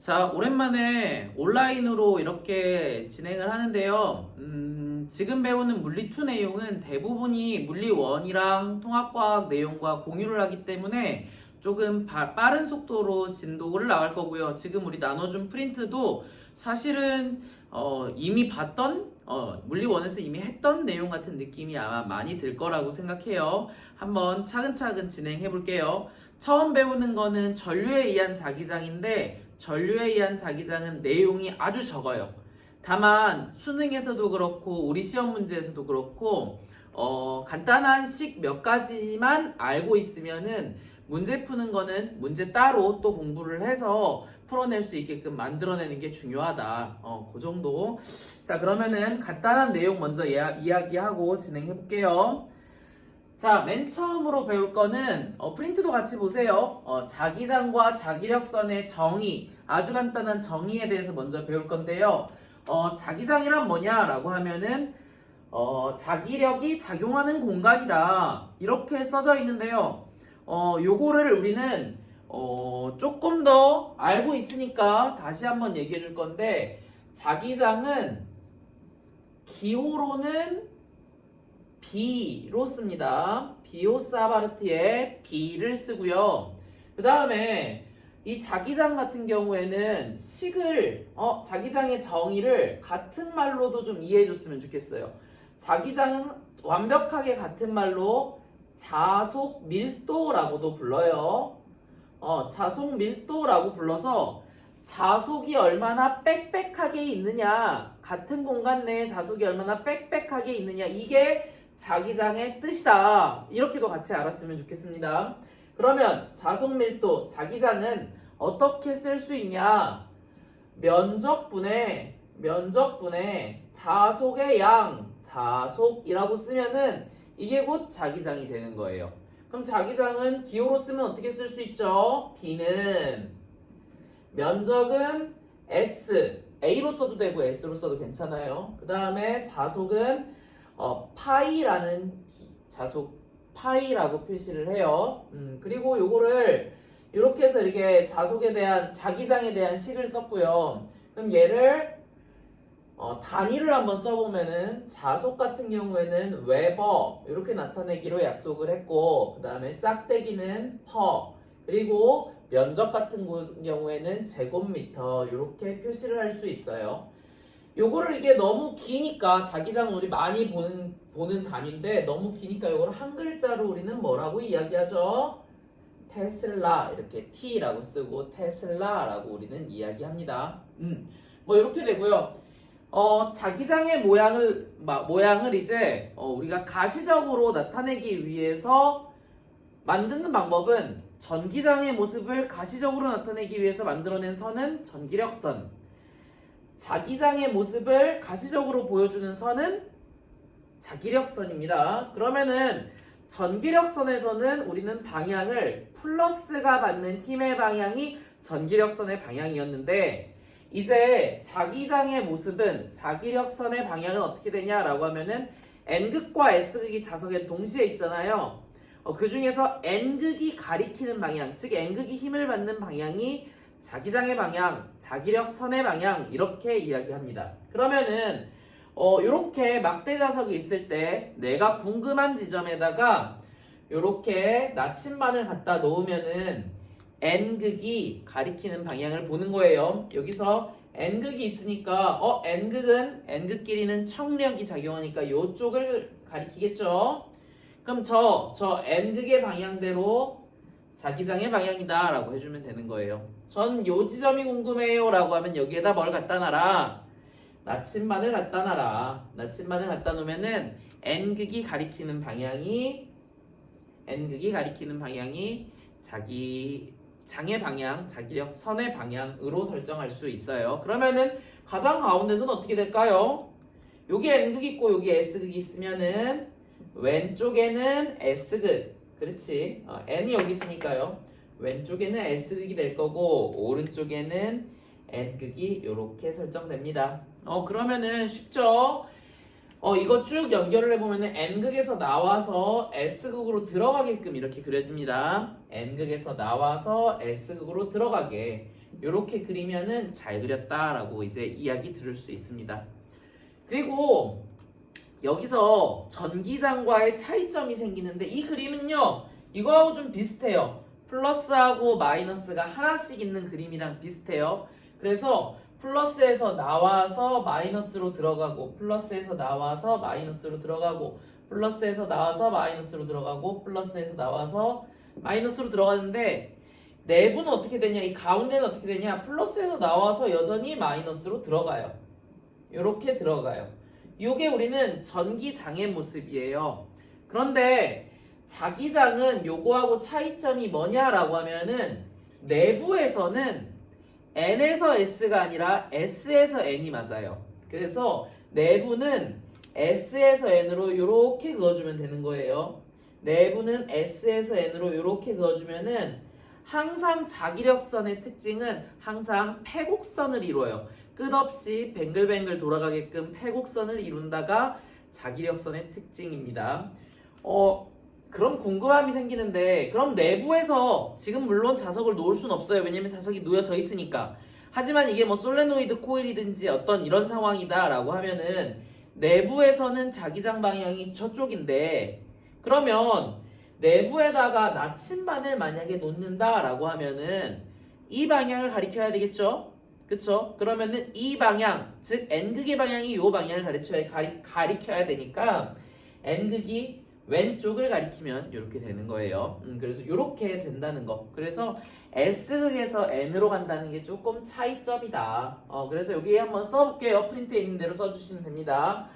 자, 오랜만에 온라인으로 이렇게 진행을 하는데요. 지금 배우는 물리2 내용은 대부분이 물리1이랑 통합과학 내용과 공유를 하기 때문에 조금 빠른 속도로 진도를 나갈 거고요. 지금 우리 나눠준 프린트도 사실은 이미 봤던 물리1에서 이미 했던 내용 같은 느낌이 아마 많이 들 거라고 생각해요. 한번 차근차근 진행해 볼게요. 처음 배우는 거는 전류에 의한 자기장인데 전류에 의한 자기장은 내용이 아주 적어요. 다만 수능에서도 그렇고 우리 시험 문제에서도 그렇고 간단한 식 몇 가지만 알고 있으면은 문제 푸는 거는 문제 따로 또 공부를 해서 풀어낼 수 있게끔 만들어내는 게 중요하다. 그 정도. 자, 그러면은 간단한 내용 먼저 이야기하고 진행해 볼게요. 자, 맨 처음으로 배울 거는 프린트도 같이 보세요. 자기장과 자기력선의 정의, 아주 간단한 정의에 대해서 먼저 배울 건데요. 자기장이란 뭐냐라고 하면은 자기력이 작용하는 공간이다. 이렇게 써져 있는데요. 요거를 우리는 조금 더 알고 있으니까 다시 한번 얘기해 줄 건데, 자기장은 기호로는 B로 씁니다. 비오사바르트의 B를 쓰고요. 그 다음에 이 자기장 같은 경우에는 자기장의 정의를 같은 말로도 좀 이해해 줬으면 좋겠어요. 자기장은 완벽하게 같은 말로 자속 밀도라고도 불러요. 자속 밀도라고 불러서 자속이 얼마나 빽빽하게 있느냐, 같은 공간 내에 자속이 얼마나 빽빽하게 있느냐, 이게 자기장의 뜻이다. 이렇게도 같이 알았으면 좋겠습니다. 그러면 자속 밀도, 자기장은 어떻게 쓸 수 있냐? 면적분의 자속의 양, 자속이라고 쓰면은 이게 곧 자기장이 되는 거예요. 그럼 자기장은 기호로 쓰면 어떻게 쓸 수 있죠? B는 면적은 S, A로 써도 되고 S로 써도 괜찮아요. 그 다음에 자속은 파이라는 자속 파이라고 표시를 해요. 그리고 요거를 이렇게 해서 이렇게 자속에 대한 자기장에 대한 식을 썼고요. 그럼 얘를 단위를 한번 써보면은 자속 같은 경우에는 웨버 이렇게 나타내기로 약속을 했고, 그 다음에 짝대기는 퍼, 그리고 면적 같은 경우에는 제곱미터 이렇게 표시를 할 수 있어요. 요거를 이게 너무 기니까, 자기장은 우리 많이 보는 단위인데 너무 기니까 요거를 한 글자로 우리는 뭐라고 이야기하죠? 테슬라, 이렇게 T라고 쓰고 테슬라라고 우리는 이야기합니다. 뭐 이렇게 되고요. 자기장의 모양을 이제 우리가 가시적으로 나타내기 위해서 만드는 방법은, 전기장의 모습을 가시적으로 나타내기 위해서 만들어낸 선은 전기력선, 자기장의 모습을 가시적으로 보여주는 선은 자기력선입니다. 그러면은 전기력선에서는 우리는 방향을 플러스가 받는 힘의 방향이 전기력선의 방향이었는데, 이제 자기장의 모습은, 자기력선의 방향은 어떻게 되냐라고 하면은 N극과 S극이 자석에 동시에 있잖아요. 그 중에서 N극이 가리키는 방향, 즉 N극이 힘을 받는 방향이 자기장의 방향, 자기력선의 방향, 이렇게 이야기합니다. 그러면은 이렇게 막대 자석이 있을 때 내가 궁금한 지점에다가 이렇게 나침반을 갖다 놓으면은 N극이 가리키는 방향을 보는 거예요. 여기서 N극이 있으니까 N극은 N극끼리는 청력이 작용하니까 이쪽을 가리키겠죠. 그럼 저 N극의 방향대로 자기장의 방향이다 라고 해주면 되는 거예요. 전 요 지점이 궁금해요 라고 하면 여기에다 뭘 갖다 놔라? 나침반을 갖다 놔라. 나침반을 갖다 놓으면은 N극이 가리키는 방향이 자기장의 방향, 자기력선의 방향으로 설정할 수 있어요. 그러면은 가장 가운데서는 어떻게 될까요? 여기 N극이 있고 여기 S극이 있으면은 왼쪽에는 S극, 그렇지, N이 여기 있으니까요. 왼쪽에는 S극이 될 거고 오른쪽에는 N극이 이렇게 설정됩니다. 그러면은 쉽죠? 이거 쭉 연결을 해보면은 N극에서 나와서 S극으로 들어가게끔 이렇게 그려집니다. N극에서 나와서 S극으로 들어가게. 이렇게 그리면은 잘 그렸다라고 이제 이야기 들을 수 있습니다. 그리고 여기서 전기장과의 차이점이 생기는데 이 그림은요 이거하고 좀 비슷해요. 플러스하고 마이너스가 하나씩 있는 그림이랑 비슷해요. 그래서 플러스에서 나와서 마이너스로 들어가고 플러스에서 나와서 마이너스로 들어가고 플러스에서 나와서 마이너스로 들어가고 플러스에서 나와서 마이너스로 들어가는데 내부는 어떻게 되냐, 이 가운데는 어떻게 되냐, 플러스에서 나와서 여전히 마이너스로 들어가요. 이렇게 들어가요. 이게 우리는 전기장의 모습이에요. 그런데 자기장은 요거하고 차이점이 뭐냐라고 하면은 내부에서는 N에서 S가 아니라 S에서 N이 맞아요. 그래서 내부는 S에서 N으로 이렇게 그어주면 되는 거예요. 내부는 S에서 N으로 이렇게 그어주면은 항상 자기력선의 특징은 항상 패곡선을 이루어요. 끝없이 뱅글뱅글 돌아가게끔 패곡선을 이룬다가 자기력선의 특징입니다. 그럼 궁금함이 생기는데 그럼 내부에서 지금 물론 자석을 놓을 순 없어요. 왜냐면 자석이 놓여져 있으니까. 하지만 이게 뭐 솔레노이드 코일이든지 어떤 이런 상황이다 라고 하면은 내부에서는 자기장 방향이 저쪽인데 그러면 내부에다가 나침반을 만약에 놓는다 라고 하면은 이 방향을 가리켜야 되겠죠? 그쵸? 그러면은 이 방향, 즉 N극의 방향이 이 방향을 가리켜야 되니까 N극이 왼쪽을 가리키면 이렇게 되는 거예요. 그래서 이렇게 된다는 거. 그래서 S극에서 N으로 간다는 게 조금 차이점이다. 그래서 여기 한번 써볼게요. 프린트에 있는 대로 써주시면 됩니다.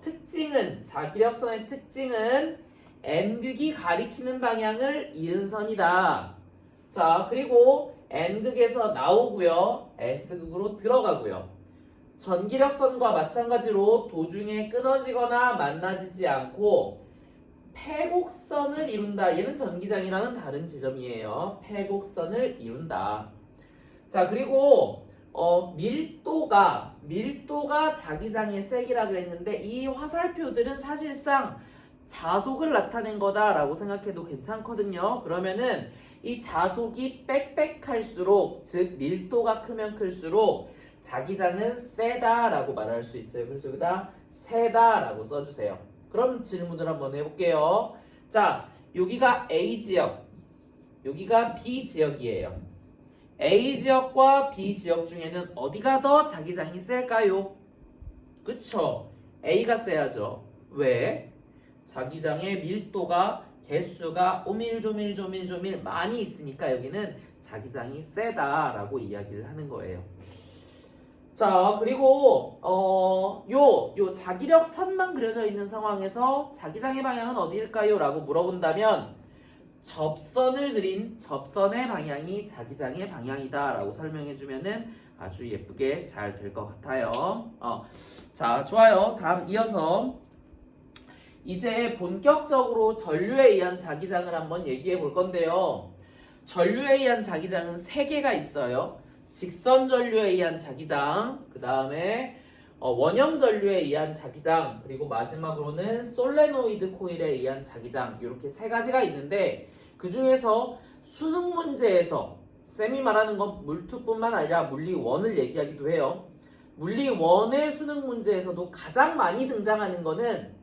특징은, 자기력선의 특징은 N극이 가리키는 방향을 이은 선이다. 자, 그리고 N극에서 나오고요. S극으로 들어가고요. 전기력선과 마찬가지로 도중에 끊어지거나 만나지지 않고 패곡선을 이룬다. 얘는 전기장이랑은 다른 지점이에요. 패곡선을 이룬다. 자, 그리고 밀도가 자기장의 색이라 그랬는데 이 화살표들은 사실상 자속을 나타낸 거다라고 생각해도 괜찮거든요. 그러면은 이 자속이 빽빽할수록, 즉 밀도가 크면 클수록 자기장은 세다라고 말할 수 있어요. 그래서 여기다 세다라고 써주세요. 그럼 질문을 한번 해볼게요. 자, 여기가 A지역, 여기가 B지역이에요. A지역과 B지역 중에는 어디가 더 자기장이 셀까요? 그쵸? A가 세야죠. 왜? 자기장의 밀도가 개수가 오밀조밀 많이 있으니까 여기는 자기장이 세다라고 이야기를 하는 거예요. 자, 그리고 요 자기력 선만 그려져 있는 상황에서 자기장의 방향은 어디일까요? 라고 물어본다면 접선을 그린 접선의 방향이 자기장의 방향이다 라고 설명해주면은 아주 예쁘게 잘 될 것 같아요. 자, 좋아요. 다음 이어서 이제 본격적으로 전류에 의한 자기장을 한번 얘기해 볼 건데요. 전류에 의한 자기장은 3개가 있어요. 직선 전류에 의한 자기장, 그 다음에 원형 전류에 의한 자기장, 그리고 마지막으로는 솔레노이드 코일에 의한 자기장, 이렇게 3가지가 있는데 그 중에서 수능 문제에서 쌤이 말하는 건 물투뿐만 아니라 물리1을 얘기하기도 해요. 물리1의 수능 문제에서도 가장 많이 등장하는 거는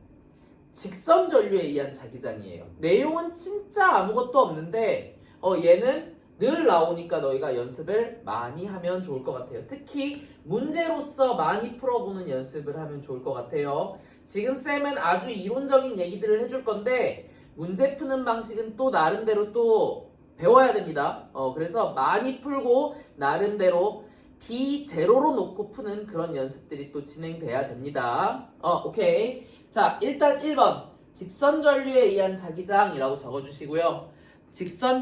직선 전류에 의한 자기장이에요. 내용은 진짜 아무것도 없는데 얘는 늘 나오니까 너희가 연습을 많이 하면 좋을 것 같아요. 특히 문제로서 많이 풀어보는 연습을 하면 좋을 것 같아요. 지금 쌤은 아주 이론적인 얘기들을 해줄 건데 문제 푸는 방식은 또 나름대로 또 배워야 됩니다. 그래서 많이 풀고 나름대로 D0로 놓고 푸는 그런 연습들이 또 진행돼야 됩니다. 오케이. 자, 일단 1번 직선 전류에 의한 자기장이라고 적어주시고요. 직선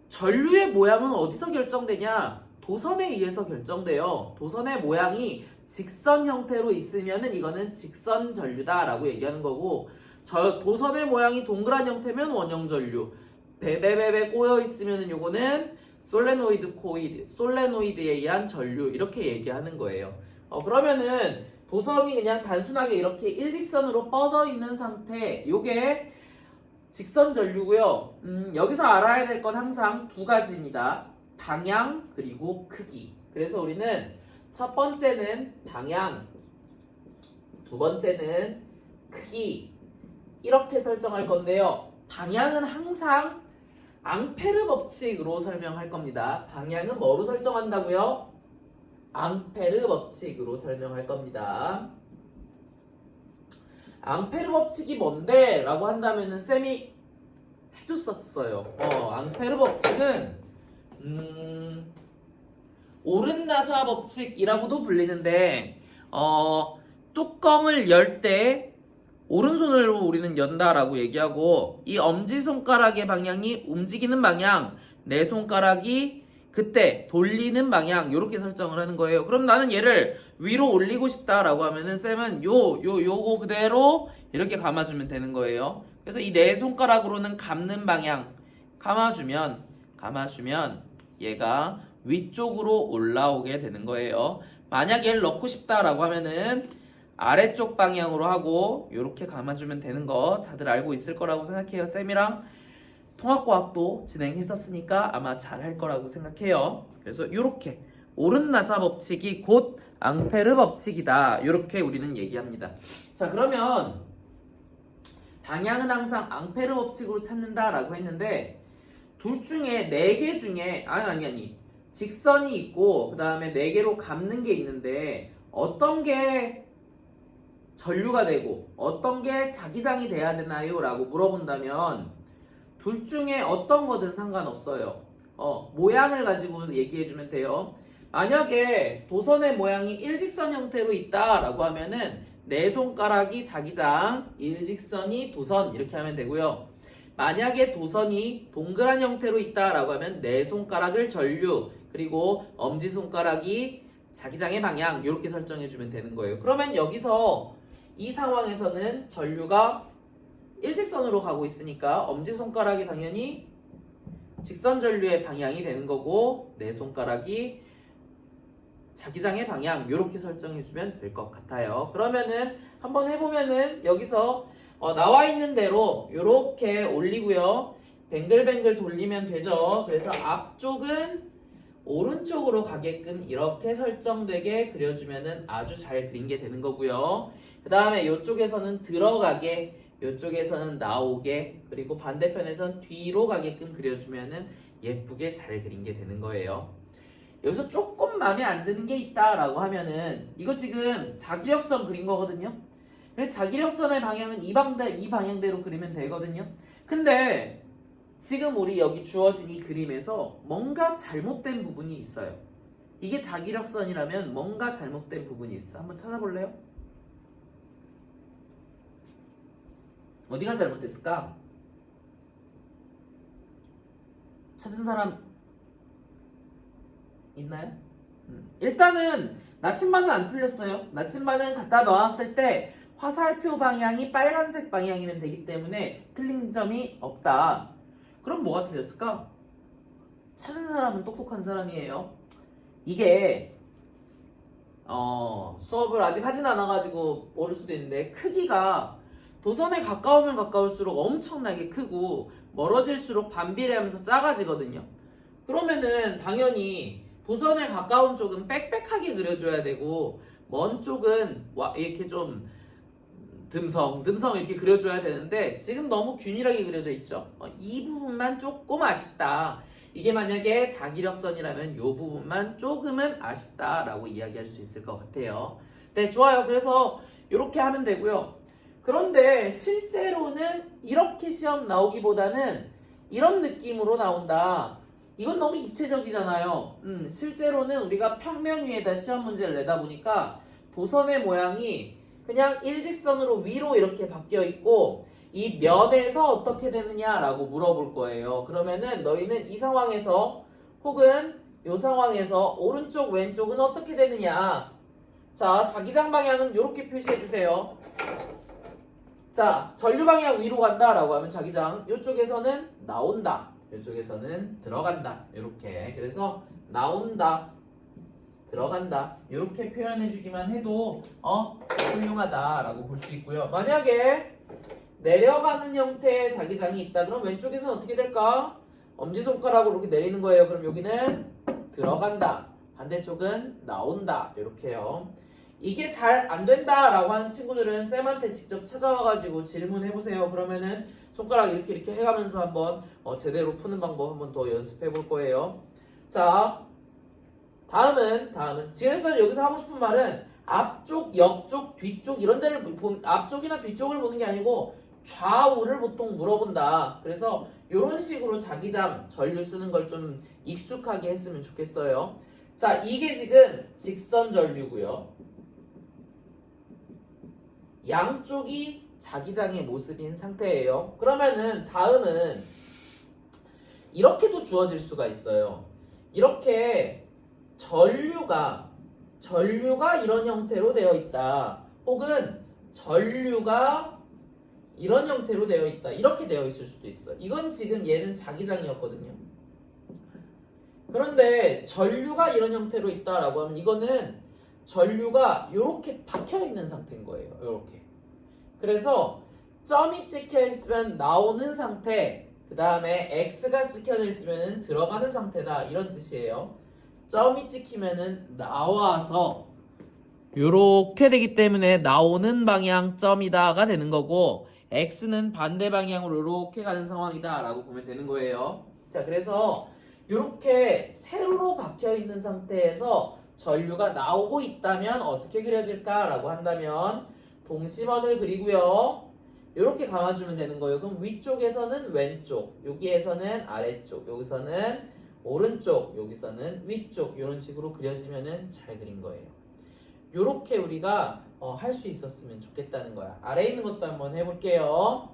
전류의 모양은 어디서 결정되냐? 도선에 의해서 결정돼요. 도선의 모양이 직선 형태로 있으면은 이거는 직선 전류다라고 얘기하는 거고, 도선의 모양이 동그란 형태면 원형 전류, 베베베베 꼬여 있으면은 요거는 솔레노이드 코일, 솔레노이드에 의한 전류 이렇게 얘기하는 거예요. 그러면은 도선이 그냥 단순하게 이렇게 일직선으로 뻗어 있는 상태, 요게 직선 전류고요. 여기서 알아야 될 건 항상 2가지입니다. 방향 그리고 크기. 그래서 우리는 첫 번째는 방향, 두 번째는 크기 이렇게 설정할 건데요. 방향은 항상 앙페르 법칙으로 설명할 겁니다. 방향은 뭐로 설정한다고요? 앙페르 법칙으로 설명할 겁니다. 앙페르 법칙이 뭔데? 라고 한다면은 쌤이 해줬었어요. 앙페르 법칙은 오른나사 법칙이라고도 불리는데 뚜껑을 열 때 오른손으로 우리는 연다라고 얘기하고 이 엄지손가락의 방향이 움직이는 방향, 내 손가락이 그때 돌리는 방향 이렇게 설정을 하는 거예요. 그럼 나는 얘를 위로 올리고 싶다라고 하면은 쌤은 요거 그대로 이렇게 감아주면 되는 거예요. 그래서 이 네 손가락으로는 감는 방향 감아주면 얘가 위쪽으로 올라오게 되는 거예요. 만약 얘를 넣고 싶다라고 하면은 아래쪽 방향으로 하고 이렇게 감아주면 되는 거 다들 알고 있을 거라고 생각해요. 쌤이랑 통합과학도 진행했었으니까 아마 잘 할 거라고 생각해요. 그래서 이렇게 오른나사 법칙이 곧 앙페르 법칙이다. 이렇게 우리는 얘기합니다. 자, 그러면 방향은 항상 앙페르 법칙으로 찾는다라고 했는데 둘 중에 네 개 중에 아니 직선이 있고 그 다음에 네 개로 감는 게 있는데 어떤 게 전류가 되고 어떤 게 자기장이 돼야 되나요? 라고 물어본다면 둘 중에 어떤 거든 상관없어요. 모양을 가지고 얘기해주면 돼요. 만약에 도선의 모양이 일직선 형태로 있다라고 하면은 내 손가락이 자기장, 일직선이 도선 이렇게 하면 되고요. 만약에 도선이 동그란 형태로 있다라고 하면 내 손가락을 전류 그리고 엄지손가락이 자기장의 방향 이렇게 설정해주면 되는 거예요. 그러면 여기서 이 상황에서는 전류가 일직선으로 가고 있으니까 엄지손가락이 당연히 직선 전류의 방향이 되는 거고 내 손가락이 자기장의 방향 이렇게 설정해주면 될 것 같아요. 그러면은 한번 해보면은 여기서 나와 있는 대로 이렇게 올리고요. 뱅글뱅글 돌리면 되죠. 그래서 앞쪽은 오른쪽으로 가게끔 이렇게 설정되게 그려주면은 아주 잘 그린 게 되는 거고요. 그 다음에 이쪽에서는 들어가게, 이쪽에서는 나오게, 그리고 반대편에선 뒤로 가게끔 그려주면은 예쁘게 잘 그린 게 되는 거예요. 여기서 조금 마음에 안 드는 게 있다라고 하면은 이거 지금 자기력선 그린 거거든요. 그래서 자기력선의 방향은 이 방향대로 그리면 되거든요. 근데 지금 우리 여기 주어진 이 그림에서 뭔가 잘못된 부분이 있어요. 이게 자기력선이라면 뭔가 잘못된 부분이 있어. 한번 찾아볼래요? 어디가 잘못됐을까? 찾은 사람 있나요? 일단은 나침반은 안 틀렸어요. 나침반은 갖다 놔왔을 때 화살표 방향이 빨간색 방향이면 되기 때문에 틀린 점이 없다. 그럼 뭐가 틀렸을까? 찾은 사람은 똑똑한 사람이에요. 이게 수업을 아직 하진 않아가지고 모를 수도 있는데 크기가 도선에 가까우면 가까울수록 엄청나게 크고 멀어질수록 반비례하면서 작아지거든요. 그러면은 당연히 도선에 가까운 쪽은 빽빽하게 그려줘야 되고 먼 쪽은 이렇게 좀 듬성 이렇게 그려줘야 되는데 지금 너무 균일하게 그려져 있죠. 이 부분만 조금 아쉽다. 이게 만약에 자기력선이라면 이 부분만 조금은 아쉽다라고 이야기할 수 있을 것 같아요. 네, 좋아요. 그래서 이렇게 하면 되고요. 그런데 실제로는 이렇게 시험 나오기보다는 이런 느낌으로 나온다. 이건 너무 입체적이잖아요. 실제로는 우리가 평면 위에다 시험 문제를 내다 보니까 도선의 모양이 그냥 일직선으로 위로 이렇게 바뀌어 있고 이 면에서 어떻게 되느냐라고 물어볼 거예요. 그러면은 너희는 이 상황에서 혹은 이 상황에서 오른쪽 왼쪽은 어떻게 되느냐. 자, 자기장 방향은 이렇게 표시해 주세요. 자, 전류 방향 위로 간다라고 하면 자기장 이쪽에서는 나온다. 이쪽에서는 들어간다. 이렇게. 그래서 나온다. 들어간다. 이렇게 표현해 주기만 해도 훌륭하다라고 볼 수 있고요. 만약에 내려가는 형태의 자기장이 있다. 그럼 왼쪽에서는 어떻게 될까? 엄지손가락으로 이렇게 내리는 거예요. 그럼 여기는 들어간다. 반대쪽은 나온다. 이렇게요. 이게 잘 안 된다라고 하는 친구들은 쌤한테 직접 찾아와가지고 질문해보세요. 그러면은 손가락 이렇게 해가면서 한번 제대로 푸는 방법 한번 더 연습해 볼 거예요. 자, 다음은 지금까지 여기서 하고 싶은 말은 앞쪽, 옆쪽, 뒤쪽 이런 데를 앞쪽이나 뒤쪽을 보는 게 아니고 좌우를 보통 물어본다. 그래서 이런 식으로 자기장 전류 쓰는 걸 좀 익숙하게 했으면 좋겠어요. 자, 이게 지금 직선 전류고요. 양쪽이 자기장의 모습인 상태예요. 그러면은 다음은 이렇게도 주어질 수가 있어요. 이렇게 전류가 이런 형태로 되어 있다. 혹은 전류가 이런 형태로 되어 있다. 이렇게 되어 있을 수도 있어요. 이건 지금 얘는 자기장이었거든요. 그런데 전류가 이런 형태로 있다라고 하면 이거는 전류가 이렇게 박혀 있는 상태인 거예요. 이렇게. 그래서 점이 찍혀 있으면 나오는 상태, 그 다음에 X가 찍혀져 있으면 들어가는 상태다. 이런 뜻이에요. 점이 찍히면은 나와서 이렇게 되기 때문에 나오는 방향 점이다가 되는 거고, X는 반대 방향으로 이렇게 가는 상황이다 라고 보면 되는 거예요. 자, 그래서 이렇게 세로로 박혀 있는 상태에서 전류가 나오고 있다면 어떻게 그려질까 라고 한다면 동심원을 그리고요. 이렇게 감아주면 되는 거예요. 그럼 위쪽에서는 왼쪽, 여기에서는 아래쪽, 여기서는 오른쪽, 여기서는 위쪽, 이런 식으로 그려지면은 잘 그린 거예요. 이렇게 우리가 할 수 있었으면 좋겠다는 거야. 아래에 있는 것도 한번 해볼게요.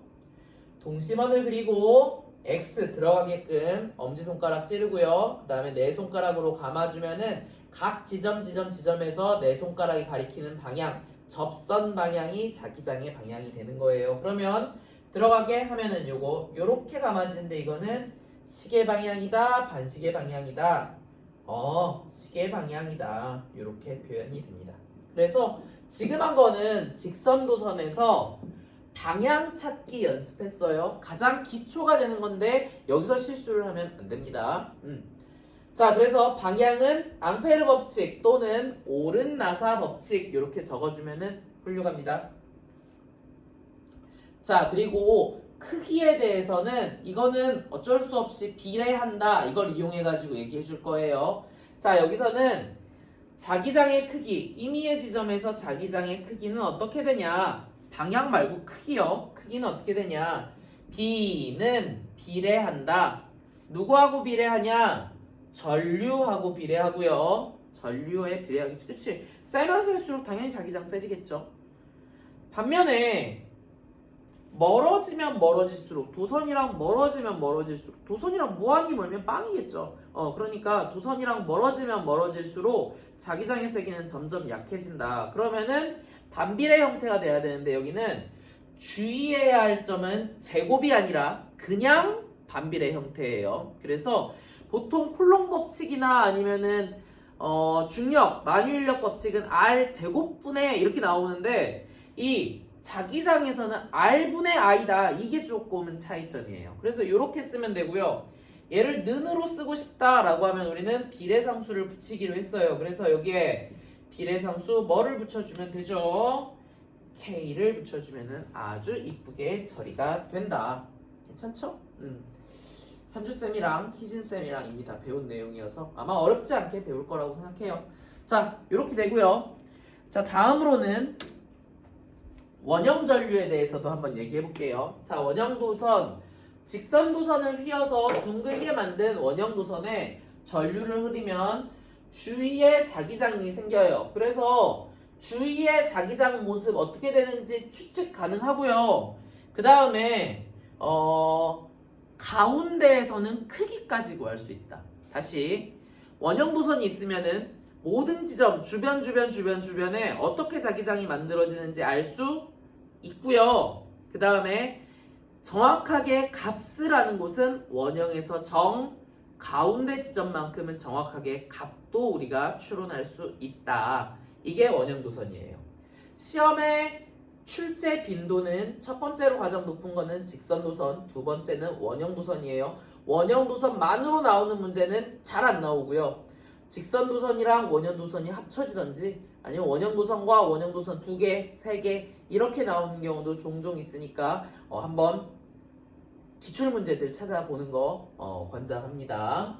동심원을 그리고 X 들어가게끔 엄지손가락 찌르고요. 그 다음에 네 손가락으로 감아주면은 각 지점에서 네 손가락이 가리키는 방향, 접선 방향이 자기장의 방향이 되는 거예요. 그러면 들어가게 하면은 요렇게 감아지는데 이거는 시계 방향이다, 반시계 방향이다. 시계 방향이다. 요렇게 표현이 됩니다. 그래서 지금 한 거는 직선도선에서 방향 찾기 연습했어요. 가장 기초가 되는 건데 여기서 실수를 하면 안 됩니다. 자, 그래서 방향은 앙페르 법칙 또는 오른나사 법칙 이렇게 적어주면은 훌륭합니다. 자, 그리고 크기에 대해서는 이거는 어쩔 수 없이 비례한다. 이걸 이용해가지고 얘기해 줄 거예요. 자, 여기서는 자기장의 크기, 임의의 지점에서 자기장의 크기는 어떻게 되냐? 방향 말고 크기요. 크기는 어떻게 되냐? B는 비례한다. 누구하고 비례하냐? 전류하고 비례하고요. 전류에 비례하겠지. 그치? 세면 셀수록 당연히 자기장 세지겠죠. 반면에 멀어지면 멀어질수록 도선이랑 멀어지면 멀어질수록 도선이랑 무한히 멀면 빵이겠죠. 그러니까 도선이랑 멀어지면 멀어질수록 자기장의 세기는 점점 약해진다. 그러면은 반비례 형태가 돼야 되는데 여기는 주의해야 할 점은 제곱이 아니라 그냥 반비례 형태예요. 그래서 보통 쿨롱 법칙이나 아니면은 중력, 만유인력 법칙은 R 제곱분의 이렇게 나오는데 이 자기장에서는 R분의 I다. 이게 조금은 차이점이에요. 그래서 이렇게 쓰면 되고요. 얘를 는으로 쓰고 싶다라고 하면 우리는 비례상수를 붙이기로 했어요. 그래서 여기에 비례상수 뭐를 붙여주면 되죠? K를 붙여주면 아주 이쁘게 처리가 된다. 괜찮죠? 현주쌤이랑 희진쌤이랑 이미 다 배운 내용이어서 아마 어렵지 않게 배울 거라고 생각해요. 자, 이렇게 되고요. 자, 다음으로는 원형전류에 대해서도 한번 얘기해 볼게요. 자, 원형도선, 직선도선을 휘어서 둥글게 만든 원형도선에 전류를 흐리면 주위에 자기장이 생겨요. 그래서 주위의 자기장 모습 어떻게 되는지 추측 가능하고요. 그 다음에 가운데에서는 크기까지 구할 수 있다. 다시 원형도선이 있으면은 모든 지점 주변에 어떻게 자기장이 만들어지는지 알 수 있고요. 그 다음에 정확하게 값을 아는 곳은 원형에서 가운데 지점만큼은 정확하게 값도 우리가 추론할 수 있다. 이게 원형도선이에요. 시험의 출제 빈도는 첫 번째로 가장 높은 거는 직선도선, 두 번째는 원형도선이에요. 원형 도선만으로 나오는 문제는 잘 안 나오고요. 직선 도선이랑 원형 도선이 합쳐지던지 아니면 원형 도선과 원형 도선 2개, 3개 이렇게 나오는 경우도 종종 있으니까 한번 기출 문제들 찾아보는 거 권장합니다.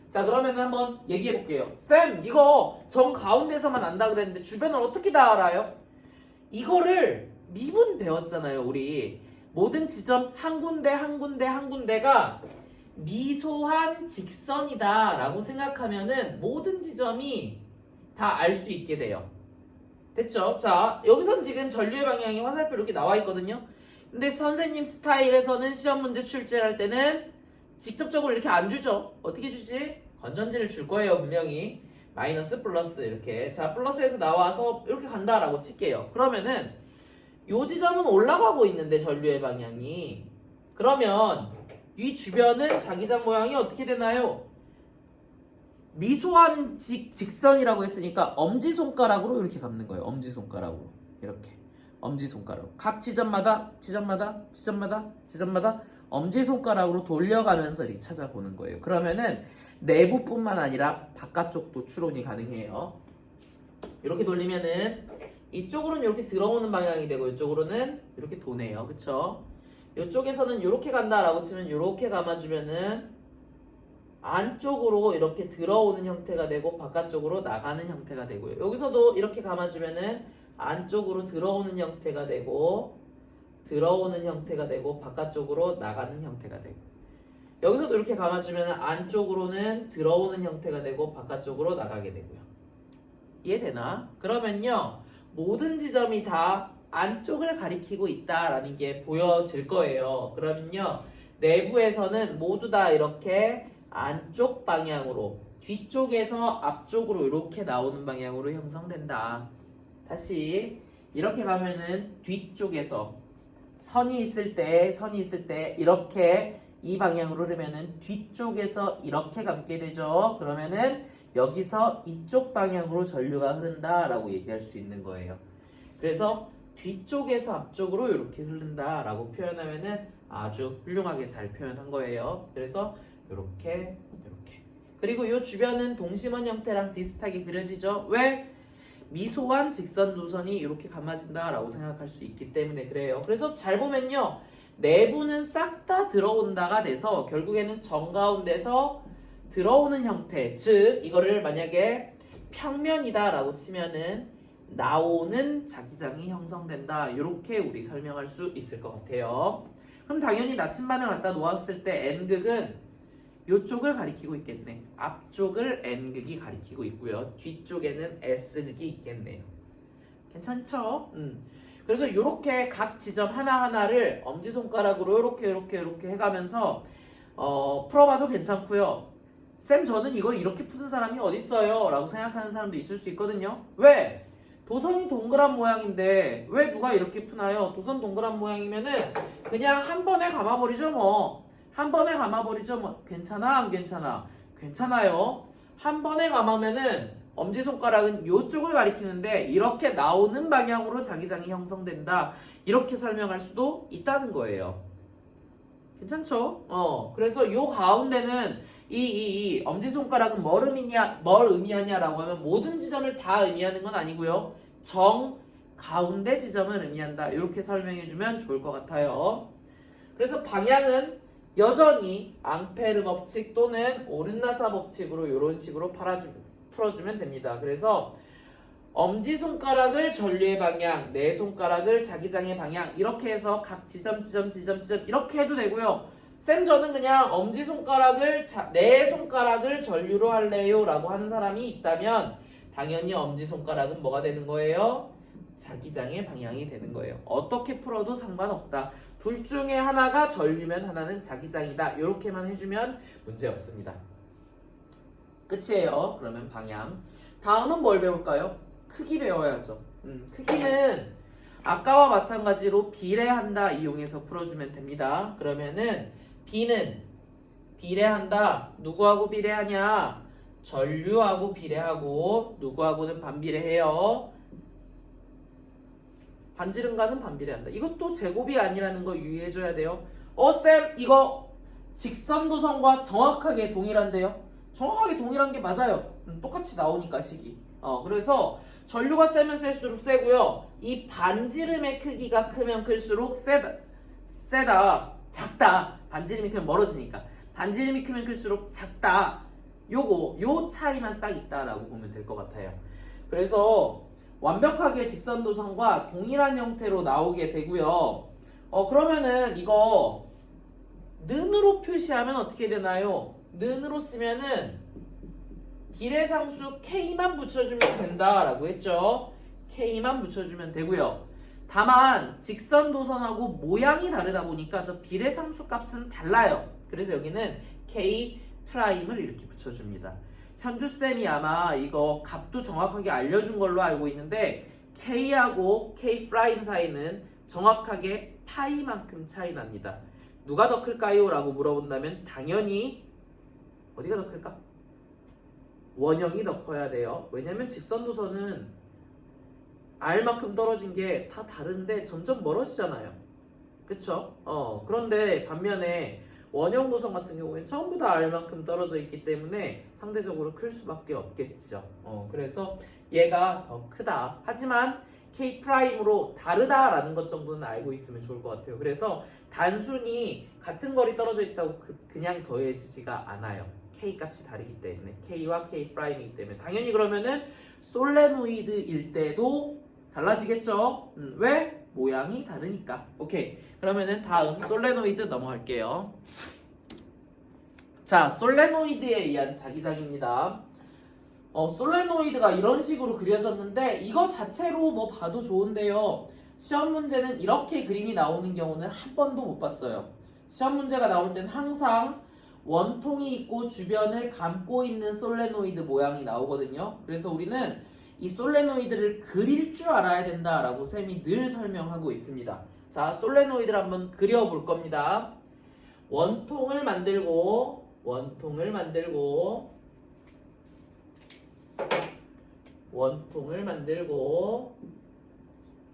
자, 그러면 한번 얘기해 볼게요. 쌤, 이거 정 가운데서만 안다 그랬는데 주변을 어떻게 다 알아요? 이거를 미분 배웠잖아요, 우리. 모든 지점 한 군데 한 군데 한 군데가 미소한 직선이다 라고 생각하면은 모든 지점이 다 알 수 있게 돼요. 됐죠? 자, 여기선 지금 전류의 방향이 화살표 이렇게 나와 있거든요. 근데 선생님 스타일에서는 시험 문제 출제할 때는 직접적으로 이렇게 안 주죠. 어떻게 주지? 건전지를 줄 거예요, 분명히. 마이너스 플러스 이렇게. 자, 플러스에서 나와서 이렇게 간다라고 칠게요. 그러면은 요 지점은 올라가고 있는데 전류의 방향이. 그러면 이 주변은 자기장 모양이 어떻게 되나요? 미소한 직선이라고 했으니까 엄지손가락으로 이렇게 감는 거예요. 엄지손가락으로. 이렇게. 엄지손가락으로. 각 지점마다 엄지손가락으로 돌려가면서 이렇게 찾아보는 거예요. 그러면은 내부뿐만 아니라 바깥쪽도 추론이 가능해요. 이렇게 돌리면은 이쪽으로는 이렇게 들어오는 방향이 되고 이쪽으로는 이렇게 도네요. 그쵸? 이쪽에서는 이렇게 간다라고 치면 이렇게 감아주면은 안쪽으로 이렇게 들어오는 형태가 되고 바깥쪽으로 나가는 형태가 되고요. 여기서도 이렇게 감아주면은 안쪽으로 들어오는 형태가 되고 바깥쪽으로 나가는 형태가 되고, 여기서도 이렇게 감아주면 안쪽으로는 들어오는 형태가 되고 바깥쪽으로 나가게 되고요. 이해되나? 그러면요, 모든 지점이 다 안쪽을 가리키고 있다라는 게 보여질 거예요. 그러면요, 내부에서는 모두 다 이렇게 안쪽 방향으로, 뒤쪽에서 앞쪽으로 이렇게 나오는 방향으로 형성된다. 다시 이렇게 가면은 뒤쪽에서 선이 있을 때 이렇게 이 방향으로 흐르면은 뒤쪽에서 이렇게 감게 되죠. 그러면은 여기서 이쪽 방향으로 전류가 흐른다라고 얘기할 수 있는 거예요. 그래서 뒤쪽에서 앞쪽으로 이렇게 흐른다라고 표현하면은 아주 훌륭하게 잘 표현한 거예요. 그래서 이렇게. 그리고 이 주변은 동심원 형태랑 비슷하게 그려지죠. 왜? 미소한 직선 도선이 이렇게 감아진다라고 생각할 수 있기 때문에 그래요. 그래서 잘 보면요, 내부는 싹 다 들어온다가 돼서 결국에는 정가운데서 들어오는 형태, 즉 이거를 만약에 평면이다라고 치면은 나오는 자기장이 형성된다, 이렇게 우리 설명할 수 있을 것 같아요. 그럼 당연히 나침반을 갖다 놓았을 때 N극은 이쪽을 가리키고 있겠네. 앞쪽을 N극이 가리키고 있고요. 뒤쪽에는 S극이 있겠네요. 괜찮죠? 그래서 이렇게 각 지점 하나하나를 엄지손가락으로 이렇게 해가면서 풀어봐도 괜찮고요. 쌤, 저는 이걸 이렇게 푸는 사람이 어딨어요? 라고 생각하는 사람도 있을 수 있거든요. 왜? 도선이 동그란 모양인데 왜 누가 이렇게 푸나요? 도선 동그란 모양이면은 그냥 한 번에 감아버리죠 뭐. 괜찮아 안 괜찮아? 괜찮아요. 한 번에 감으면은 엄지손가락은 이쪽을 가리키는데 이렇게 나오는 방향으로 자기장이 형성된다, 이렇게 설명할 수도 있다는 거예요. 괜찮죠? 그래서 요 가운데는 이 엄지손가락은 뭘 의미하냐라고 하면 모든 지점을 다 의미하는 건 아니고요, 정 가운데 지점을 의미한다, 이렇게 설명해주면 좋을 것 같아요. 그래서 방향은 여전히 앙페르 법칙 또는 오른나사 법칙으로 이런 식으로 풀어주면 됩니다. 그래서 엄지손가락을 전류의 방향, 내 손가락을 자기장의 방향, 이렇게 해서 각 지점 이렇게 해도 되고요. 쌤, 저는 그냥 엄지손가락을 내 손가락을 전류로 할래요 라고 하는 사람이 있다면 당연히 엄지손가락은 뭐가 되는 거예요? 자기장의 방향이 되는 거예요. 어떻게 풀어도 상관없다. 둘 중에 하나가 전류면 하나는 자기장이다, 이렇게만 해주면 문제 없습니다. 끝이에요. 그러면 방향. 다음은 뭘 배울까요? 크기 배워야죠. 크기는 아까와 마찬가지로 비례한다 이용해서 풀어주면 됩니다. 그러면은 B는 비례한다. 누구하고 비례하냐? 전류하고 비례하고, 누구하고는 반비례해요? 반지름과는 반비례한다. 이것도 제곱이 아니라는 거 유의해줘야 돼요. 쌤, 이거 직선도선과 정확하게 동일한데요. 정확하게 동일한 게 맞아요. 똑같이 나오니까 식이. 그래서 전류가 세면 셀수록 세고요. 이 반지름의 크기가 크면 클수록 세다, 작다. 반지름이 크면 멀어지니까. 반지름이 크면 클수록 작다. 요 차이만 딱 있다라고 보면 될 것 같아요. 그래서 완벽하게 직선도선과 동일한 형태로 나오게 되고요. 그러면은 이거 는으로 표시하면 어떻게 되나요? 는으로 쓰면은 비례상수 K만 붙여주면 된다라고 했죠. K만 붙여주면 되고요. 다만 직선도선하고 모양이 다르다 보니까 저 비례상수 값은 달라요. 그래서 여기는 K 프라임을 이렇게 붙여줍니다. 현주쌤이 아마 이거 값도 정확하게 알려준 걸로 알고 있는데 K하고 K 프라임 사이는 정확하게 파이만큼 차이 납니다. 누가 더 클까요? 라고 물어본다면 당연히 어디가 더 클까? 원형이 더 커야 돼요. 왜냐면 직선도선은 R만큼 떨어진 게 다 다른데 점점 멀어지잖아요. 그쵸? 그런데 반면에 원형 도선 같은 경우에는 전부 다 R만큼 떨어져 있기 때문에 상대적으로 클 수밖에 없겠죠. 그래서 얘가 더 크다. 하지만 K'으로 다르다라는 것 정도는 알고 있으면 좋을 것 같아요. 그래서 단순히 같은 거리 떨어져 있다고 그냥 더해지지가 않아요. K 값이 다르기 때문에 K와 K'이기 때문에 당연히 그러면은 솔레노이드일 때도 달라지겠죠. 왜? 모양이 다르니까. 오케이. 그러면은 다음 솔레노이드 넘어갈게요. 자, 솔레노이드에 의한 자기장입니다. 솔레노이드가 이런 식으로 그려졌는데 이거 자체로 뭐 봐도 좋은데요. 시험 문제는 이렇게 그림이 나오는 경우는 한 번도 못 봤어요. 시험 문제가 나올 땐 항상 원통이 있고 주변을 감고 있는 솔레노이드 모양이 나오거든요. 그래서 우리는 이 솔레노이드를 그릴 줄 알아야 된다라고 쌤이 늘 설명하고 있습니다. 자, 솔레노이드를 한번 그려볼 겁니다. 원통을 만들고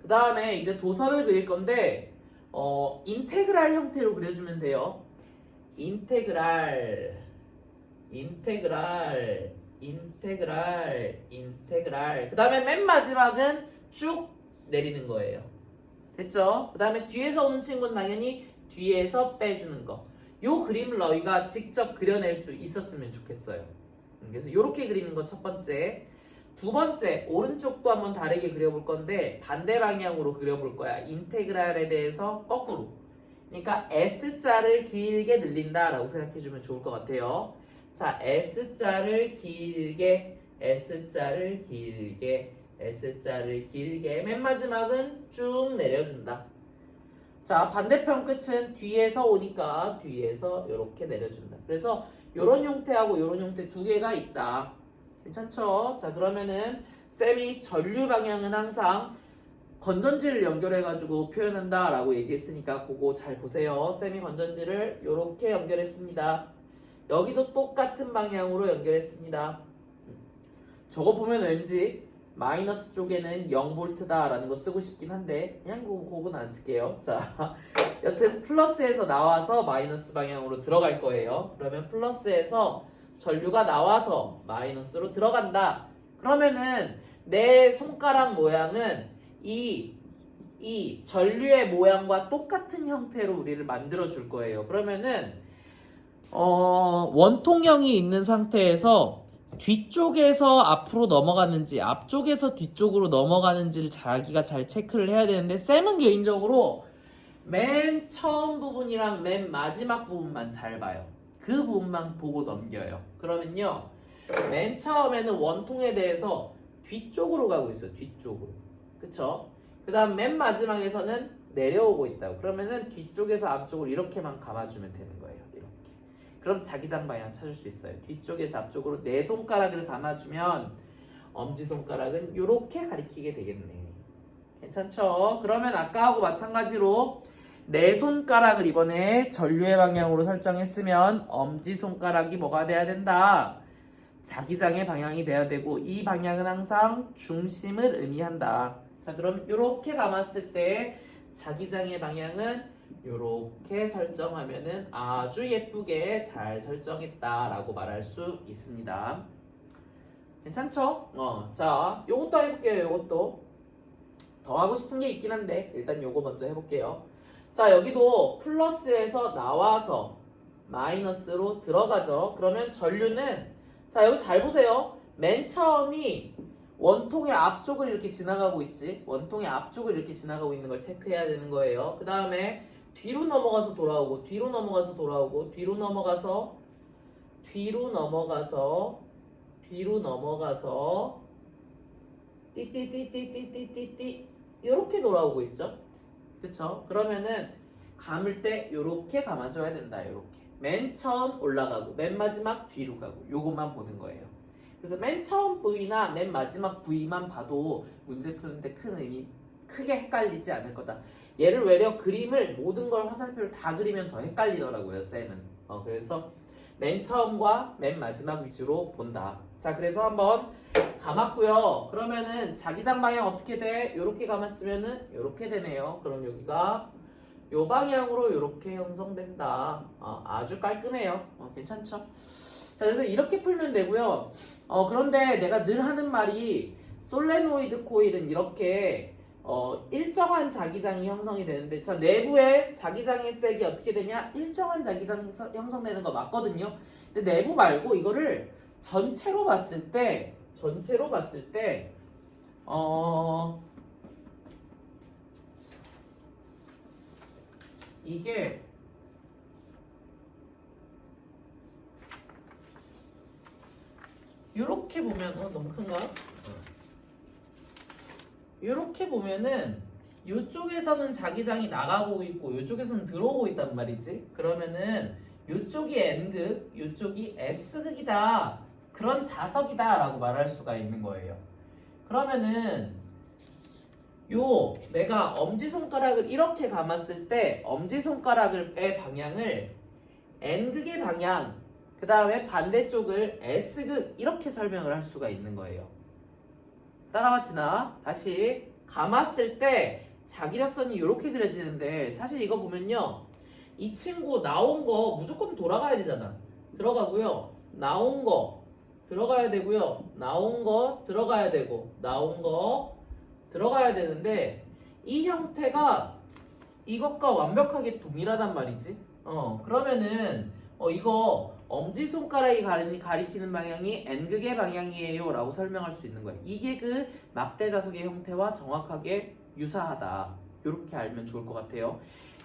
그 다음에 이제 도선을 그릴 건데 인테그랄 형태로 그려주면 돼요. 인테그랄 그 다음에 맨 마지막은 쭉 내리는 거예요. 됐죠? 그 다음에 뒤에서 오는 친구는 당연히 뒤에서 빼주는 거. 요 그림을 너희가 직접 그려낼 수 있었으면 좋겠어요. 그래서 요렇게 그리는 거 첫 번째. 두 번째, 오른쪽도 한번 다르게 그려볼 건데 반대 방향으로 그려볼 거야. 인테그랄에 대해서 거꾸로. 그러니까 S자를 길게 늘린다라고 생각해주면 좋을 것 같아요. 자, S자를 길게 맨 마지막은 쭉 내려준다. 자, 반대편 끝은 뒤에서 오니까 뒤에서 이렇게 내려준다. 그래서 요런 형태하고 요런 형태 두 개가 있다. 괜찮죠? 자, 그러면은 쌤이 전류 방향은 항상 건전지를 연결해가지고 표현한다 라고 얘기했으니까 그거 잘 보세요. 쌤이 건전지를 이렇게 연결했습니다. 여기도 똑같은 방향으로 연결했습니다. 저거 보면 왠지 마이너스 쪽에는 0V 라는 거 쓰고 싶긴 한데 그냥 그건 안 쓸게요. 자, 여튼 플러스에서 나와서 마이너스 방향으로 들어갈 거예요. 그러면 플러스에서 전류가 나와서 마이너스로 들어간다. 그러면은 내 손가락 모양은 이 전류의 모양과 똑같은 형태로 우리를 만들어 줄 거예요. 그러면은 원통형이 있는 상태에서 뒤쪽에서 앞으로 넘어가는지 앞쪽에서 뒤쪽으로 넘어가는지를 자기가 잘 체크를 해야 되는데 쌤은 개인적으로 맨 처음 부분이랑 맨 마지막 부분만 잘 봐요. 그 부분만 보고 넘겨요. 그러면요 맨 처음에는 원통에 대해서 뒤쪽으로 가고 있어요. 뒤쪽으로. 그쵸? 그 다음 맨 마지막에서는 내려오고 있다고. 그러면은 뒤쪽에서 앞쪽으로 이렇게만 감아주면 되는 거예요. 이렇게. 그럼 자기장 방향 찾을 수 있어요. 뒤쪽에서 앞쪽으로 네 손가락을 감아주면 엄지손가락은 이렇게 가리키게 되겠네. 괜찮죠? 그러면 아까하고 마찬가지로 네 손가락을 이번에 전류의 방향으로 설정했으면 엄지손가락이 뭐가 돼야 된다? 자기장의 방향이 돼야 되고 이 방향은 항상 중심을 의미한다. 자, 그럼 이렇게 감았을 때 자기장의 방향은 요렇게 설정하면은 아주 예쁘게 잘 설정했다라고 말할 수 있습니다. 괜찮죠? 자, 요것도 해볼게요. 요것도 더 하고 싶은 게 있긴 한데 일단 요거 먼저 해볼게요. 자, 여기도 플러스에서 나와서 마이너스로 들어가죠. 그러면 전류는 자, 여기 잘 보세요. 맨 처음이 원통의 앞쪽을 이렇게 지나가고 있지. 원통의 앞쪽을 이렇게 지나가고 있는 걸 체크해야 되는 거예요. 그 다음에 뒤로 넘어가서 돌아오고 뒤로 넘어가서 돌아오고 뒤로 넘어가서 뒤로 넘어가서 뒤로 넘어가서 띠띠띠띠띠띠띠띠 이렇게 돌아오고 있죠. 그쵸? 그러면은 감을 때 이렇게 감아줘야 된다. 이렇게 맨 처음 올라가고 맨 마지막 뒤로 가고 요것만 보는 거예요. 그래서 맨 처음 부위나 맨 마지막 부위만 봐도 문제 푸는데 큰 의미 크게 헷갈리지 않을 거다. 얘를 외려 그림을 모든 걸 화살표를 다 그리면 더 헷갈리더라고요. 쌤은. 그래서 맨 처음과 맨 마지막 위주로 본다. 자, 그래서 한번 감았고요. 그러면은 자기장 방향 어떻게 돼? 요렇게 감았으면은 요렇게 되네요. 그럼 여기가 요 방향으로 요렇게 형성된다. 아주 깔끔해요. 괜찮죠? 자, 그래서 이렇게 풀면 되고요. 그런데 내가 늘 하는 말이 솔레노이드 코일은 이렇게 일정한 자기장이 형성이 되는데, 자, 내부에 자기장의 색이 어떻게 되냐? 일정한 자기장이 형성되는 거 맞거든요. 근데 내부 말고 이거를 전체로 봤을 때 이게 이렇게 보면 너무 큰가? 이렇게 보면은 이쪽에서는 자기장이 나가고 있고 이쪽에서는 들어오고 있단 말이지. 그러면은 이쪽이 N극, 이쪽이 S극이다. 그런 자석이다 라고 말할 수가 있는 거예요. 그러면은 내가 엄지손가락을 이렇게 감았을 때 엄지손가락의 방향을 N극의 방향, 그 다음에 반대쪽을 S극 이렇게 설명을 할 수가 있는 거예요. 따라왔지나? 다시 감았을 때 자기력선이 이렇게 그려지는데 사실 이거 보면요, 이 친구 나온 거 무조건 돌아가야 되잖아. 들어가고요, 나온 거 들어가야 되고요, 나온 거 들어가야 되고, 나온 거 들어가야 되는데 이 형태가 이것과 완벽하게 동일하단 말이지. 그러면은 이거 엄지손가락이 가리키는 방향이 N극의 방향이에요 라고 설명할 수 있는 거예요. 이게 그 막대자석의 형태와 정확하게 유사하다. 이렇게 알면 좋을 것 같아요.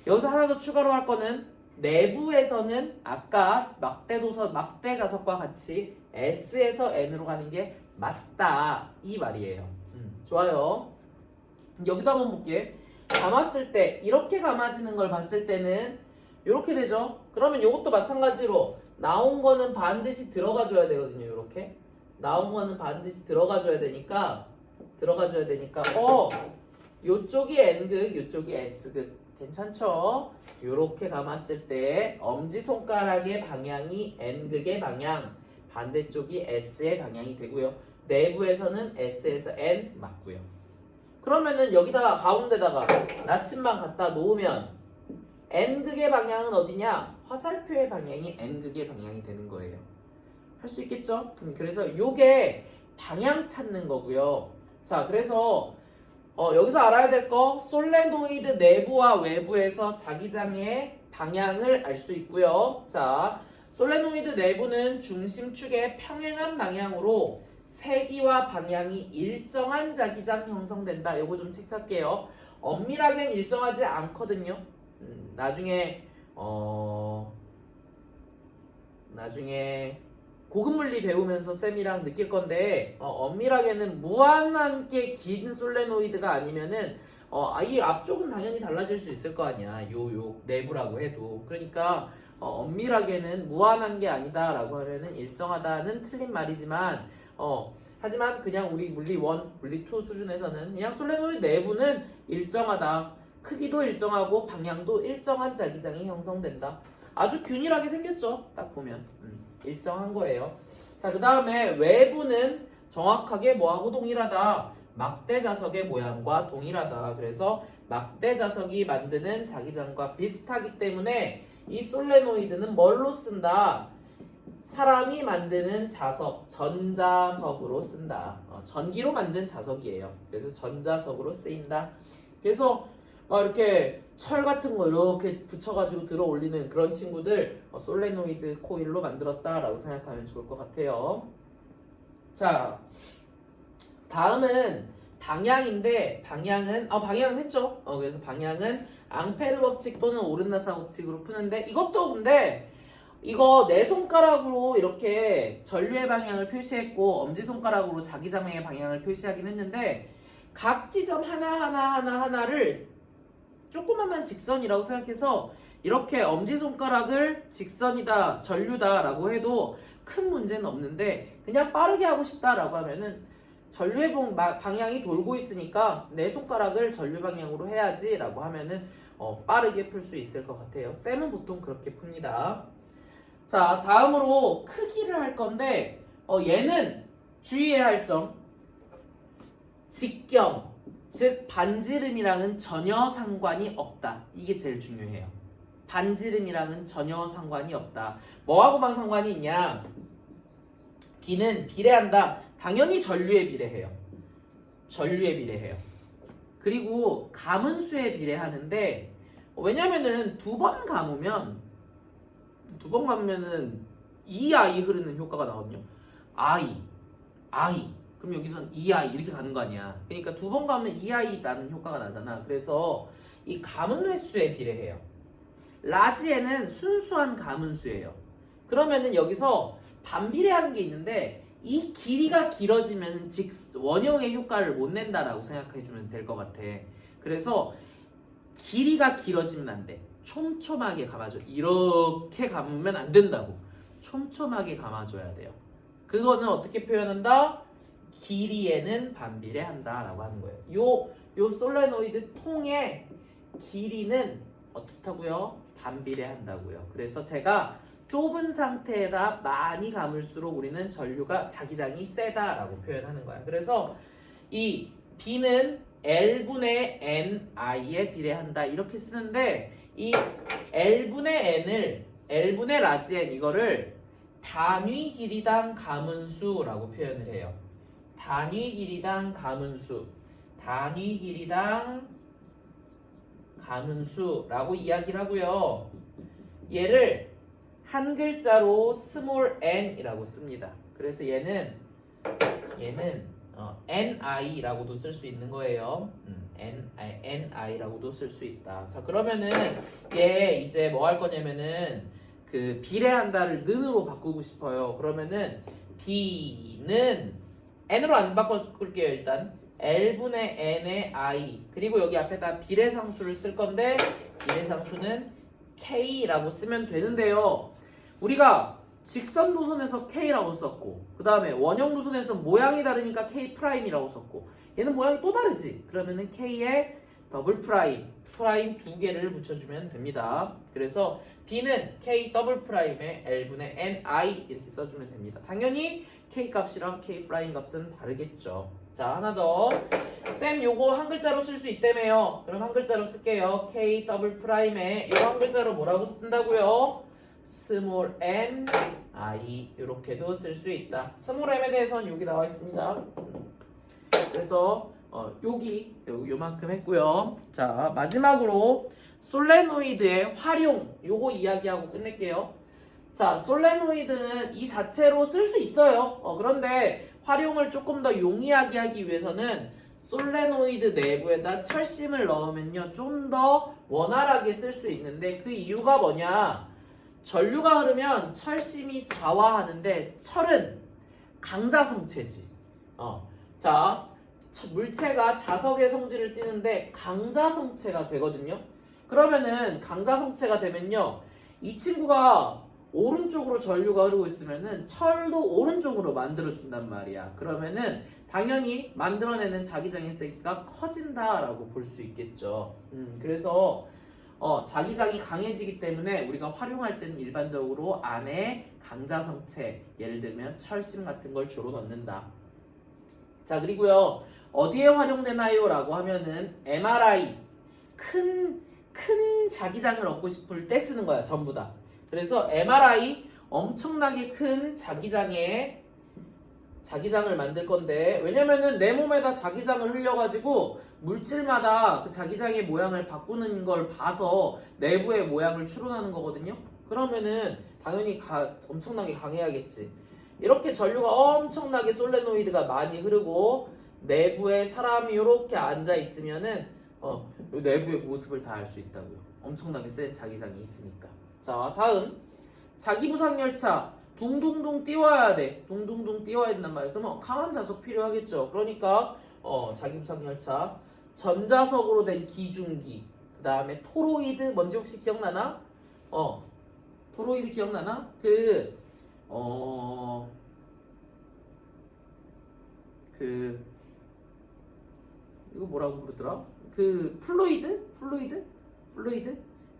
여기서 하나 더 추가로 할 거는 내부에서는 아까 막대자석과 같이 S에서 N으로 가는 게 맞다 이 말이에요. 좋아요. 여기도 한번 볼게. 감았을 때 이렇게 감아지는 걸 봤을 때는 이렇게 되죠. 그러면 이것도 마찬가지로 나온 거는 반드시 들어가 줘야 되거든요. 이렇게 나온 거는 반드시 들어가 줘야 되니까 요쪽이 N극, 요쪽이 S극. 괜찮죠? 이렇게 감았을 때 엄지손가락의 방향이 N극의 방향, 반대쪽이 S의 방향이 되고요. 내부에서는 S에서 N 맞고요. 그러면은 여기다가 가운데다가 나침반 갖다 놓으면 N극의 방향은 어디냐? 화살표의 방향이 N극의 방향이 되는 거예요. 할 수 있겠죠? 그래서 요게 방향 찾는 거고요. 자, 그래서 여기서 알아야 될 거 솔레노이드 내부와 외부에서 자기장의 방향을 알 수 있고요. 자, 솔레노이드 내부는 중심축의 평행한 방향으로 세기와 방향이 일정한 자기장 형성된다. 요거 좀 체크할게요. 엄밀하게는 일정하지 않거든요. 나중에 고급물리 배우면서 쌤이랑 느낄 건데 엄밀하게는 무한하게 긴 솔레노이드가 아니면은 이 앞쪽은 당연히 달라질 수 있을 거 아니야. 요 내부라고 해도. 그러니까 엄밀하게는 무한한 게 아니다라고 하면은 일정하다는 틀린 말이지만 하지만 그냥 우리 물리 1, 물리 2 수준에서는 그냥 솔레노이드 내부는 일정하다. 크기도 일정하고 방향도 일정한 자기장이 형성된다. 아주 균일하게 생겼죠. 딱 보면 일정한 거예요. 자, 그 다음에 외부는 정확하게 뭐하고 동일하다? 막대자석의 모양과 동일하다. 그래서 막대 자석이 만드는 자기장과 비슷하기 때문에 이 솔레노이드는 뭘로 쓴다? 사람이 만드는 자석, 전자석으로 쓴다. 전기로 만든 자석이에요. 그래서 전자석으로 쓰인다. 그래서 막 이렇게 철 같은 거 이렇게 붙여가지고 들어 올리는 그런 친구들 솔레노이드 코일로 만들었다라고 생각하면 좋을 것 같아요. 자, 다음은 방향인데 방향은 했죠. 그래서 방향은 앙페르 법칙 또는 오른나사 법칙으로 푸는데 이것도 근데 이거 네 손가락으로 이렇게 전류의 방향을 표시했고 엄지손가락으로 자기장의 방향을 표시하긴 했는데 각 지점 하나를 조그만한 직선이라고 생각해서 이렇게 엄지손가락을 직선이다, 전류다 라고 해도 큰 문제는 없는데 그냥 빠르게 하고 싶다라고 하면은 전류의 방향이 돌고 있으니까 내 손가락을 전류 방향으로 해야지 라고 하면은 빠르게 풀 수 있을 것 같아요. 쌤은 보통 그렇게 풉니다. 자, 다음으로 크기를 할 건데 얘는 주의해야 할 점 직경, 즉 반지름이랑은 전혀 상관이 없다. 이게 제일 중요해요. 반지름이랑은 전혀 상관이 없다. 뭐하고만 상관이 있냐? B는 비례한다. 당연히 전류에 비례해요. 전류에 비례해요. 그리고 가문수에 비례하는데 왜냐면은 두 번 감으면은 EI 흐르는 효과가 나거든요. I. 그럼 여기선 EI 이렇게 가는 거 아니야. 그러니까 두 번 가면 EI 나는 효과가 나잖아. 그래서 이 가문 횟수에 비례해요. 라지에는 순수한 가문수예요. 그러면은 여기서 반비례하는 게 있는데 이 길이가 길어지면 원형의 효과를 못 낸다라고 생각해주면 될 것 같아. 그래서 길이가 길어지면 안 돼. 촘촘하게 감아줘. 이렇게 감으면 안 된다고. 촘촘하게 감아줘야 돼요. 그거는 어떻게 표현한다? 길이에는 반비례한다 라고 하는 거예요. 요 솔레노이드 통의 길이는 어떻다고요? 반비례한다고요. 그래서 제가 좁은 상태에다 많이 감을수록 우리는 전류가 자기장이 세다라고 표현하는 거야. 그래서 이 B는 L분의 NI에 비례한다 이렇게 쓰는데 이 L분의 N을 L분의 라지 N 이거를 단위 길이당 가문수라고 표현을 해요. 단위 길이당 가문수, 단위 길이당 가문수라고 이야기를 하고요. 얘를 한 글자로 스몰 n이라고 씁니다. 그래서 얘는 ni라고도 쓸 수 있는 거예요. ni라고도 쓸 수 있다. 자, 그러면은 얘 이제 뭐 할 거냐면은 그 비례한다를 는으로 바꾸고 싶어요. 그러면은 b는 n으로 안 바꿀게요. 일단 L분의 N의 I 그리고 여기 앞에다 비례상수를 쓸 건데 비례상수는 K라고 쓰면 되는데요. 우리가 직선 노선에서 K라고 썼고 그 다음에 원형 노선에서 모양이 다르니까 K'이라고 썼고 얘는 모양이 또 다르지. 그러면은 K에 더블 프라임 두 개를 붙여주면 됩니다. 그래서 B는 K 더블 프라임에 L분의 NI 이렇게 써주면 됩니다. 당연히 K 값이랑 K 프라임 값은 다르겠죠. 자, 하나 더. 쌤 요거 한 글자로 쓸 수 있다며요. 그럼 한 글자로 쓸게요. K 더블 프라임에 요거 한 글자로 뭐라고 쓴다고요? 스몰 n i 이렇게도 쓸 수 있다. 스몰 m에 대해서는 여기 나와 있습니다. 그래서 여기 요만큼 했고요. 자, 마지막으로 솔레노이드의 활용 요거 이야기하고 끝낼게요. 자, 솔레노이드는 이 자체로 쓸 수 있어요. 그런데 활용을 조금 더 용이하게 하기 위해서는 솔레노이드 내부에다 철심을 넣으면요 좀 더 원활하게 쓸 수 있는데 그 이유가 뭐냐? 전류가 흐르면 철심이 자화하는데 철은 강자성체지. 자, 물체가 자석의 성질을 띠는데 강자성체가 되거든요. 그러면은 강자성체가 되면요 이 친구가 오른쪽으로 전류가 흐르고 있으면은 철도 오른쪽으로 만들어준단 말이야. 그러면은 당연히 만들어내는 자기장의 세기가 커진다라고 볼 수 있겠죠. 그래서 자기장이 강해지기 때문에 우리가 활용할 때는 일반적으로 안에 강자성체, 예를 들면 철심 같은 걸 주로 넣는다. 자, 그리고요 어디에 활용되나요? 라고 하면은 MRI, 큰 자기장을 얻고 싶을 때 쓰는 거야, 전부 다. 그래서 MRI 엄청나게 큰 자기장을 만들 건데, 왜냐면은 내 몸에다 자기장을 흘려가지고 물질마다 그 자기장의 모양을 바꾸는 걸 봐서 내부의 모양을 추론하는 거거든요. 그러면은 당연히 엄청나게 강해야겠지. 이렇게 전류가 엄청나게 솔레노이드가 많이 흐르고 내부에 사람이 이렇게 앉아 있으면은 내부의 모습을 다 알 수 있다고요. 엄청나게 센 자기장이 있으니까. 자, 다음 자기부상열차 둥둥둥 띄워야 돼. 둥둥둥 띄워야 된단 말이야. 그러면 강한 자석 필요하겠죠. 그러니까 자기부상열차 전자석으로 된 기중기, 그 다음에 토로이드, 뭔지 혹시 기억나나? 토로이드 기억나나? 이거 뭐라고 부르더라? 플루이드?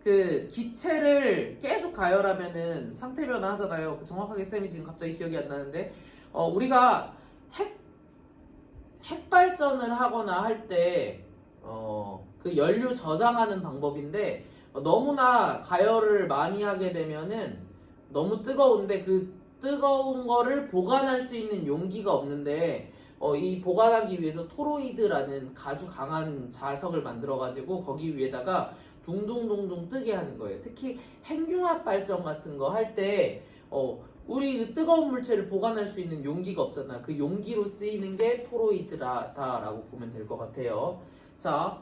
그 기체를 계속 가열하면은 상태 변화하잖아요. 정확하게 쌤이 지금 갑자기 기억이 안 나는데, 우리가 핵 발전을 하거나 할 때, 그 연료 저장하는 방법인데, 너무나 가열을 많이 하게 되면은 너무 뜨거운데 그 뜨거운 거를 보관할 수 있는 용기가 없는데, 이 보관하기 위해서 토로이드라는 아주 강한 자석을 만들어가지고 거기 위에다가 둥둥둥둥 뜨게 하는 거예요. 특히 핵융합 발전 같은 거 할 때 우리 뜨거운 물체를 보관할 수 있는 용기가 없잖아. 그 용기로 쓰이는 게 토로이드라고 보면 될 것 같아요. 자,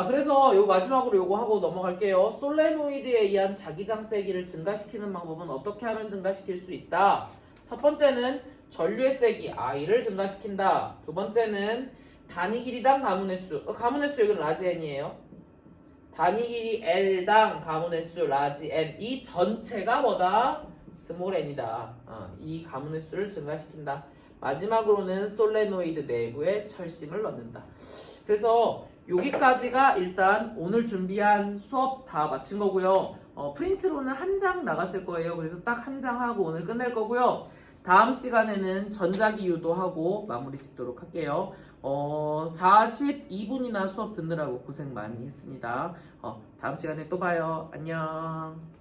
그래서 요 마지막으로 요거 하고 넘어갈게요. 솔레노이드에 의한 자기장 세기를 증가시키는 방법은 어떻게 하면 증가시킬 수 있다? 첫 번째는 전류의 세기 I를 증가시킨다. 두 번째는 단위 길이당 가문의 수. 가문의 수 여기는 라지 n이에요. 단위 길이 L당 가문의 수 라지 n. 이 전체가 뭐다? 스몰 n이다. 이 가문의 수를 증가시킨다. 마지막으로는 솔레노이드 내부에 철심을 넣는다. 그래서 여기까지가 일단 오늘 준비한 수업 다 마친 거고요. 프린트로는 한 장 나갔을 거예요. 그래서 딱 한 장 하고 오늘 끝낼 거고요. 다음 시간에는 전자기 유도하고 마무리 짓도록 할게요. 42분이나 수업 듣느라고 고생 많이 했습니다. 다음 시간에 또 봐요. 안녕.